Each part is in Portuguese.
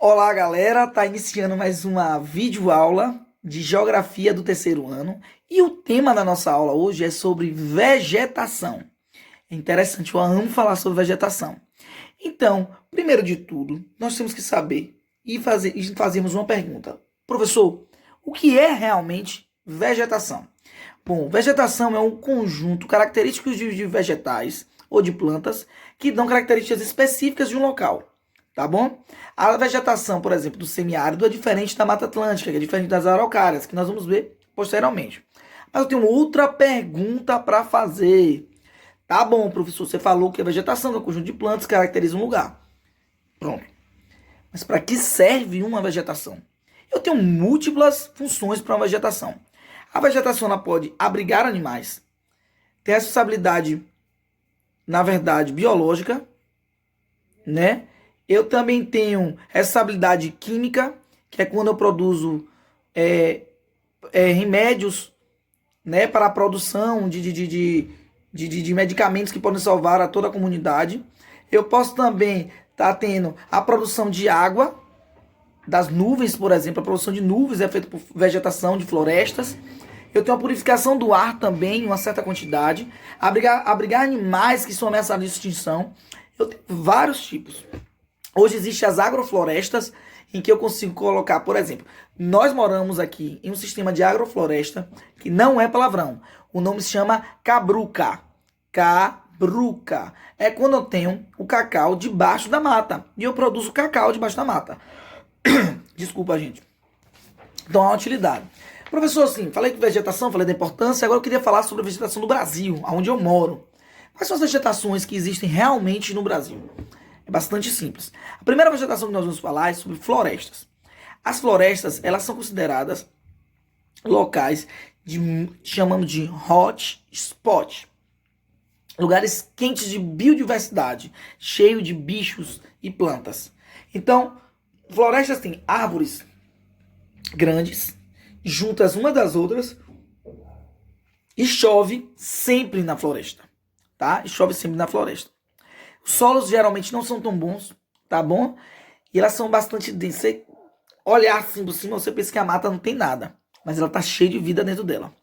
Olá, galera! Tá iniciando mais uma videoaula de Geografia do terceiro ano e o tema da nossa aula hoje é sobre vegetação. É interessante, eu amo falar sobre vegetação. Então, primeiro de tudo, nós temos que saber e fazermos uma pergunta. Professor, o que é realmente vegetação? Bom, vegetação é um conjunto característico de vegetais ou de plantas que dão características específicas de um local. Tá bom? A vegetação, por exemplo, do semiárido é diferente da Mata Atlântica, que é diferente das araucárias, que nós vamos ver posteriormente. Mas eu tenho outra pergunta para fazer. Tá bom, professor, você falou que a vegetação é um conjunto de plantas que caracteriza um lugar. Pronto. Mas para que serve uma vegetação? Eu tenho múltiplas funções para uma vegetação. A vegetação ela pode abrigar animais, ter responsabilidade, na verdade, biológica, né? Eu também tenho responsabilidade química, que é quando eu produzo remédios, né, para a produção de medicamentos que podem salvar a toda a comunidade. Eu posso também estar tendo a produção de água, das nuvens, por exemplo. A produção de nuvens é feita por vegetação de florestas. Eu tenho a purificação do ar também, em uma certa quantidade. Abrigar animais que são ameaçados de extinção. Eu tenho vários tipos. Hoje existem as agroflorestas, em que eu consigo colocar, por exemplo, nós moramos aqui em um sistema de agrofloresta, que não é palavrão. O nome se chama cabruca. Cabruca. É quando eu tenho o cacau debaixo da mata. E eu produzo cacau debaixo da mata. Desculpa, gente. Então, há uma utilidade. Professor, assim, falei de vegetação, falei da importância, agora eu queria falar sobre a vegetação do Brasil, onde eu moro. Quais são as vegetações que existem realmente no Brasil? É bastante simples. A primeira vegetação que nós vamos falar é sobre florestas. As florestas, elas são consideradas locais chamamos de hot spot. Lugares quentes de biodiversidade, cheio de bichos e plantas. Então, florestas têm árvores grandes, juntas umas das outras, e chove sempre na floresta, tá? E chove sempre na floresta. Os solos geralmente não são tão bons, tá bom? E elas são bastante densas. Você olhar assim por cima, você pensa que a mata não tem nada, mas ela tá cheia de vida dentro dela.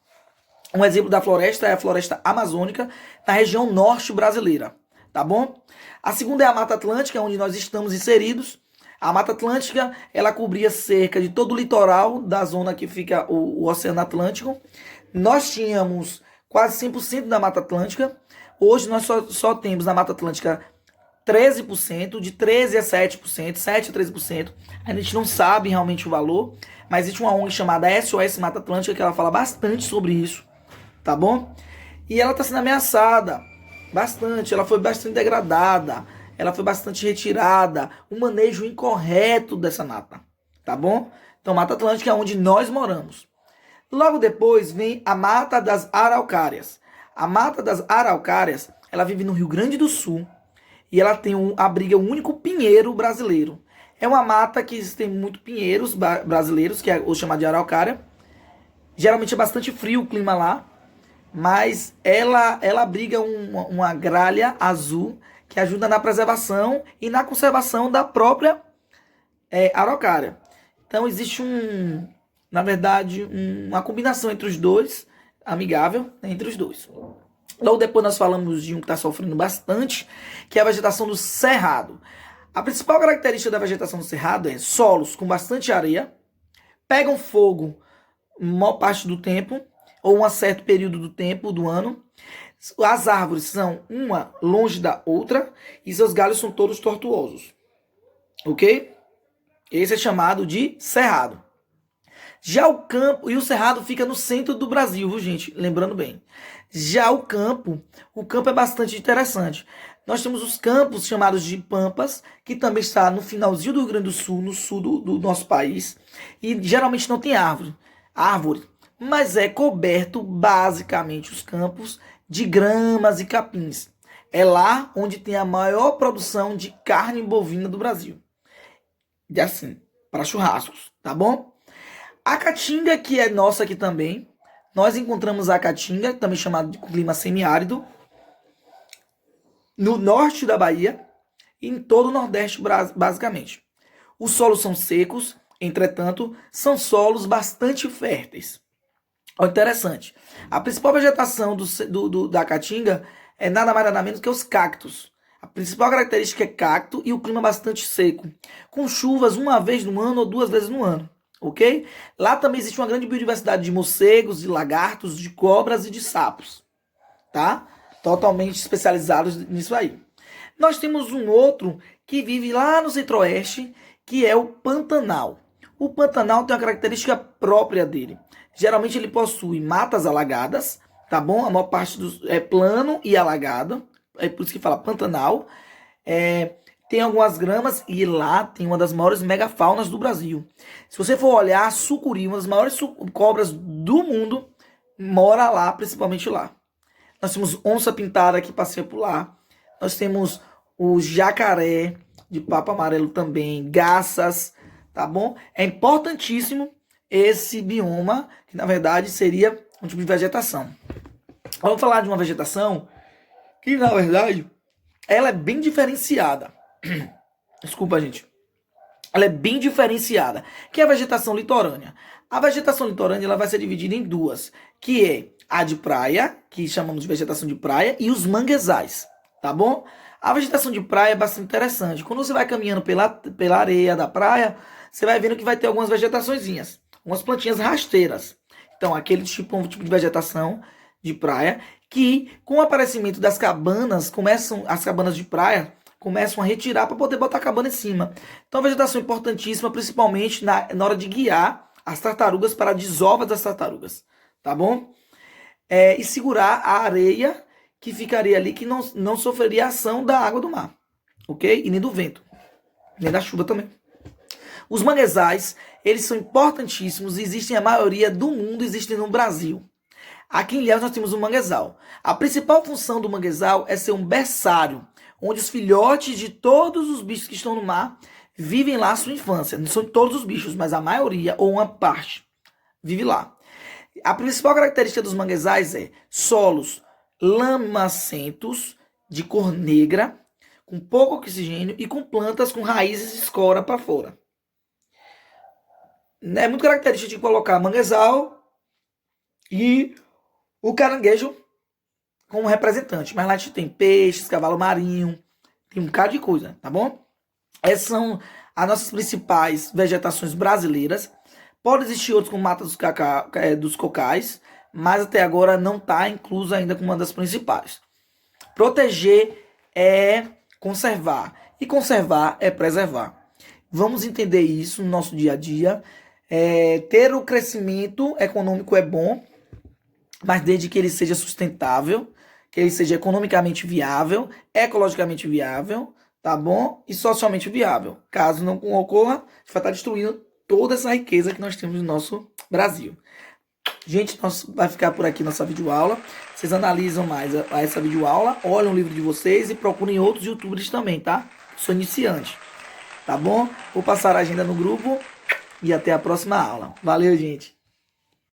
Um exemplo da floresta é a floresta amazônica, na região norte brasileira, tá bom? A segunda é a Mata Atlântica, onde nós estamos inseridos. A Mata Atlântica, ela cobria cerca de todo o litoral da zona que fica o Oceano Atlântico. Nós tínhamos quase 100% da Mata Atlântica. Hoje nós só temos na Mata Atlântica 13%, de 13% a 7%, 7% a 13%. A gente não sabe realmente o valor, mas existe uma ONG chamada SOS Mata Atlântica que ela fala bastante sobre isso, tá bom? E ela está sendo ameaçada bastante, ela foi bastante degradada, ela foi bastante retirada, o manejo incorreto dessa mata, tá bom? Então, Mata Atlântica é onde nós moramos. Logo depois vem a Mata das Araucárias. A Mata das Araucárias, ela vive no Rio Grande do Sul e ela abriga o único pinheiro brasileiro. É uma mata que tem muitos pinheiros brasileiros, que é o chamado de araucária. Geralmente é bastante frio o clima lá, mas ela abriga uma gralha azul que ajuda na preservação e na conservação da própria araucária. Então existe na verdade, uma combinação entre os dois, amigável entre os dois. Logo depois nós falamos de um que está sofrendo bastante, que é a vegetação do cerrado. A principal característica da vegetação do cerrado é solos com bastante areia, pegam fogo maior parte do tempo, ou um certo período do tempo, do ano. As árvores são uma longe da outra e seus galhos são todos tortuosos. Ok? Esse é chamado de cerrado. Já o campo, e o cerrado fica no centro do Brasil, viu, gente? Lembrando bem. Já o campo é bastante interessante. Nós temos os campos chamados de pampas, que também está no finalzinho do Rio Grande do Sul, no sul do nosso país, e geralmente não tem árvore, mas é coberto basicamente os campos de gramas e capins. É lá onde tem a maior produção de carne bovina do Brasil. E assim, para churrascos, tá bom? A caatinga, que é nossa aqui também, nós encontramos a caatinga, também chamada de clima semiárido, no norte da Bahia e em todo o Nordeste, basicamente. Os solos são secos, entretanto, são solos bastante férteis. Olha, interessante. A principal vegetação da Caatinga é nada mais nada menos que os cactos. A principal característica é cacto e o clima bastante seco, com chuvas uma vez no ano ou 2 vezes no ano, ok? Lá também existe uma grande biodiversidade de morcegos, de lagartos, de cobras e de sapos, tá? Totalmente especializados nisso aí. Nós temos um outro que vive lá no centro-oeste, que é o Pantanal. O Pantanal tem uma característica própria dele. Geralmente ele possui matas alagadas, tá bom? A maior parte é plano e alagado. É por isso que fala Pantanal. Tem algumas gramas e lá tem uma das maiores megafaunas do Brasil. Se você for olhar, a sucuri, uma das maiores cobras do mundo, mora lá, principalmente lá. Nós temos onça pintada que passeia por lá. Nós temos o jacaré de papo amarelo também, garças, tá bom? É importantíssimo esse bioma, que na verdade seria um tipo de vegetação. Vamos falar de uma vegetação que na verdade ela é bem diferenciada. Desculpa, gente. Ela é bem diferenciada, que é a vegetação litorânea. A vegetação litorânea ela vai ser dividida em duas, que é a de praia, que chamamos de vegetação de praia, e os manguezais, tá bom? A vegetação de praia é bastante interessante. Quando você vai caminhando pela areia da praia, você vai vendo que vai ter algumas vegetaçõezinhas, umas plantinhas rasteiras. Então, aquele tipo, um tipo de vegetação de praia que, com o aparecimento das cabanas, as cabanas de praia começam a retirar para poder botar a cabana em cima. Então, a vegetação é importantíssima, principalmente na hora de guiar as tartarugas para a desova das tartarugas, tá bom? E segurar a areia que ficaria ali, que não sofreria a ação da água do mar, ok? E nem do vento, nem da chuva também. Os manguezais, eles são importantíssimos, existem a maioria do mundo, existem no Brasil. Aqui em Ilhéus nós temos um manguezal. A principal função do manguezal é ser um berçário, onde os filhotes de todos os bichos que estão no mar vivem lá a sua infância. Não são todos os bichos, mas a maioria, ou uma parte, vive lá. A principal característica dos manguezais é solos lamacentos, de cor negra, com pouco oxigênio e com plantas com raízes e escora para fora. É muito característico de colocar manguezal e o caranguejo como representante. Mas lá a gente tem peixes, cavalo marinho, tem um bocado de coisa, tá bom? Essas são as nossas principais vegetações brasileiras. Pode existir outros como mata dos cocais, mas até agora não está incluso ainda como uma das principais. Proteger é conservar, e conservar é preservar. Vamos entender isso no nosso dia a dia. Ter o crescimento econômico é bom, mas desde que ele seja sustentável, que ele seja economicamente viável, ecologicamente viável, tá bom? E socialmente viável. Caso não ocorra, a gente vai estar destruindo toda essa riqueza que nós temos no nosso Brasil. Gente, vai ficar por aqui nossa videoaula. Vocês analisam mais essa videoaula, olham o livro de vocês e procurem outros youtubers também, tá? Sou iniciante, tá bom? Vou passar a agenda no grupo e até a próxima aula. Valeu, gente!